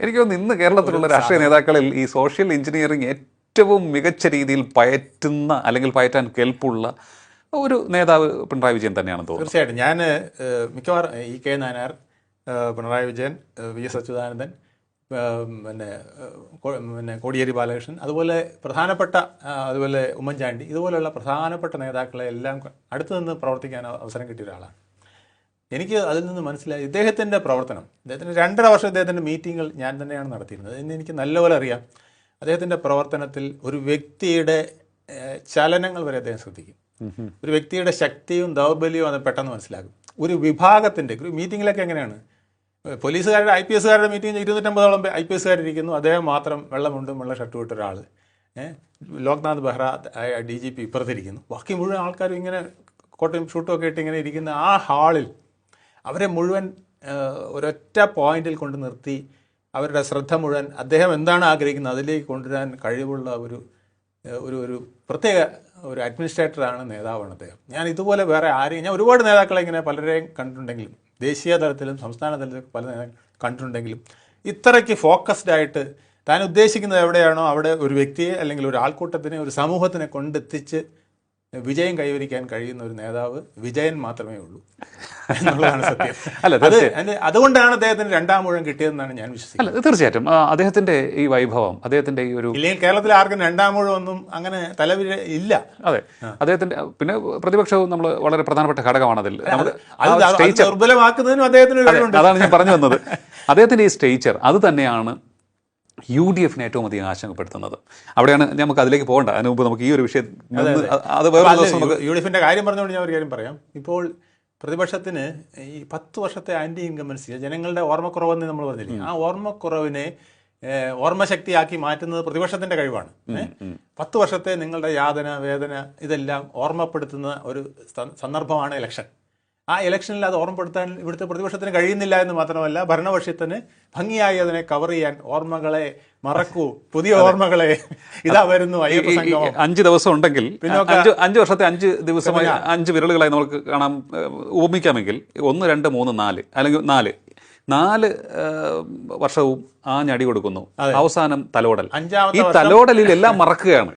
എനിക്ക് തോന്നുന്നു ഇന്ന് കേരളത്തിലുള്ള രാഷ്ട്രീയ നേതാക്കളിൽ ഈ സോഷ്യൽ എഞ്ചിനീയറിംഗ് ഏറ്റവും മികച്ച രീതിയിൽ പയറ്റുന്ന അല്ലെങ്കിൽ പയറ്റാൻ കെൽപ്പുള്ള ഒരു നേതാവ് പിണറായി വിജയൻ തന്നെയാണെന്ന് തോന്നുന്നു. തീർച്ചയായിട്ടും. ഞാൻ മിക്കവാറും കെ നായനാർ, പിണറായി വിജയൻ, വി എസ് അച്യുതാനന്ദൻ, പിന്നെ കോടിയേരി ബാലകൃഷ്ണൻ, അതുപോലെ അതുപോലെ ഉമ്മൻചാണ്ടി, ഇതുപോലെയുള്ള പ്രധാനപ്പെട്ട നേതാക്കളെ എല്ലാം അടുത്തു നിന്ന് പ്രവർത്തിക്കാൻ അവസരം കിട്ടിയ ഒരാളാണ്. എനിക്ക് അതിൽ നിന്ന് മനസ്സിലായി ഇദ്ദേഹത്തിൻ്റെ പ്രവർത്തനം. ഇദ്ദേഹത്തിൻ്റെ 2.5 വർഷം ഇദ്ദേഹത്തിൻ്റെ മീറ്റിങ്ങുകൾ ഞാൻ തന്നെയാണ് നടത്തിയിരുന്നത്. എന്ന് എനിക്ക് നല്ലപോലെ അറിയാം. അദ്ദേഹത്തിൻ്റെ പ്രവർത്തനത്തിൽ ഒരു വ്യക്തിയുടെ ചലനങ്ങൾ വരെ അദ്ദേഹം ശ്രദ്ധിക്കും. ഒരു വ്യക്തിയുടെ ശക്തിയും ദൗർബല്യവും അത് പെട്ടെന്ന് മനസ്സിലാക്കും. ഒരു വിഭാഗത്തിൻ്റെ മീറ്റിങ്ങിലൊക്കെ എങ്ങനെയാണ്, പോലീസുകാരുടെ IPS മീറ്റിംഗ് 250ഓളം IPS അദ്ദേഹം മാത്രം വെള്ളമുണ്ടും വെള്ള ഷർട്ട് വിട്ട ഒരാൾ, ലോക്നാഥ് ബെഹ്റ DGP ഇപ്പുറത്തിരിക്കുന്നു, ബാക്കി മുഴുവൻ ആൾക്കാരും ഇങ്ങനെ കോട്ടയും ഷൂട്ടും ഒക്കെ ഇട്ട് ഇങ്ങനെ ഇരിക്കുന്ന ആ ഹാളിൽ അവരെ മുഴുവൻ ഒരൊറ്റ പോയിന്റിൽ കൊണ്ട് നിർത്തി അവരുടെ ശ്രദ്ധ മുഴുവൻ അദ്ദേഹം എന്താണ് ആഗ്രഹിക്കുന്നത് അതിലേക്ക് കൊണ്ടുവരാൻ കഴിവുള്ള ഒരു പ്രത്യേക ഒരു അഡ്മിനിസ്ട്രേറ്ററാണ്, നേതാവാണ് അദ്ദേഹം. ഞാൻ ഇതുപോലെ വേറെ ആരെയും, ഞാൻ ഒരുപാട് നേതാക്കളെ ഇങ്ങനെ പലരെയും കണ്ടിട്ടുണ്ടെങ്കിലും, ദേശീയ തലത്തിലും സംസ്ഥാന തലത്തിലും പല നേതാക്കൾ കണ്ടിട്ടുണ്ടെങ്കിലും, ഇത്രയ്ക്ക് ഫോക്കസ്ഡ് ആയിട്ട് താൻ ഉദ്ദേശിക്കുന്നത് എവിടെയാണോ അവിടെ ഒരു വ്യക്തിയെ അല്ലെങ്കിൽ ഒരു ആൾക്കൂട്ടത്തിനെ, ഒരു സമൂഹത്തിനെ കൊണ്ടെത്തിച്ച് വിജയം കൈവരിക്കാൻ കഴിയുന്ന ഒരു നേതാവ് വിജയൻ മാത്രമേ ഉള്ളൂ എന്നുള്ളതാണ് സത്യം. അതുകൊണ്ടാണ് അദ്ദേഹത്തിന് 2ാം ഊഴം കിട്ടിയതെന്നാണ് ഞാൻ വിശ്വസിക്കുന്നത്. തീർച്ചയായിട്ടും അദ്ദേഹത്തിന്റെ ഈ വൈഭവം, അദ്ദേഹത്തിന്റെ ഈ ഒരു, ഇല്ലെങ്കിൽ കേരളത്തിൽ ആർക്കും 2ാം ഊഴം ഒന്നും അങ്ങനെ തലവിര ഇല്ല. അതെ, അദ്ദേഹത്തിന്റെ പിന്നെ പ്രതിപക്ഷവും നമ്മൾ വളരെ പ്രധാനപ്പെട്ട ഘടകമാണ് അതിൽ. ദുർബലമാക്കുന്നതിനും അദ്ദേഹത്തിന്, അതാണ് ഞാൻ പറഞ്ഞു വന്നത്. അദ്ദേഹത്തിന്റെ ഈ സ്റ്റേച്ചർ അത് തന്നെയാണ് UDF ഏറ്റവും അധികം ആശങ്കപ്പെടുത്തുന്നത്. അവിടെയാണ് നമുക്ക് അതിലേക്ക് പോകേണ്ട. അതിന് മുമ്പ് നമുക്ക് ഈ ഒരു വിഷയം UDFിന്റെ കാര്യം പറഞ്ഞുകൊണ്ട് ഞാൻ ഒരു കാര്യം പറയാം. ഇപ്പോൾ പ്രതിപക്ഷത്തിന് ഈ 10 വർഷത്തെ ആന്റി ഇൻകംബൻസി, ജനങ്ങളുടെ ഓർമ്മക്കുറവെന്ന് നമ്മൾ പറഞ്ഞില്ലേ, ആ ഓർമ്മക്കുറവിനെ ഓർമ്മശക്തിയാക്കി മാറ്റുന്നത് പ്രതിപക്ഷത്തിന്റെ കഴിവാണ്. 10 വർഷത്തെ നിങ്ങളുടെ യാതന, വേദന ഇതെല്ലാം ഓർമ്മപ്പെടുത്തുന്ന ഒരു സന്ദർഭമാണ് ഇലക്ഷൻ. ആ ഇലക്ഷനിൽ അത് ഓർമ്മപ്പെടുത്താൻ ഇവിടുത്തെ പ്രതിപക്ഷത്തിന് കഴിയുന്നില്ല എന്ന് മാത്രമല്ല, ഭരണപക്ഷത്തിന് ഭംഗിയായി അതിനെ കവർ ചെയ്യാൻ ഓർമ്മകളെ മറക്കൂ, പുതിയ ഓർമ്മകളെ, ഇതാ വരുന്നു അയ്യപ്പ സംഗമം. 5 ദിവസം ഉണ്ടെങ്കിൽ 5 വർഷത്തെ 5 ദിവസമായി 5 വിരലുകളായി നമുക്ക് കാണാൻ ഉപമിക്കാമെങ്കിൽ 1, 2, 3, 4 അല്ലെങ്കിൽ 4 വർഷവും ആ ഞടി കൊടുക്കുന്നു. അവസാനം തലോടൽ. ഈ തലോടലിൽ എല്ലാം മറക്കുകയാണ്.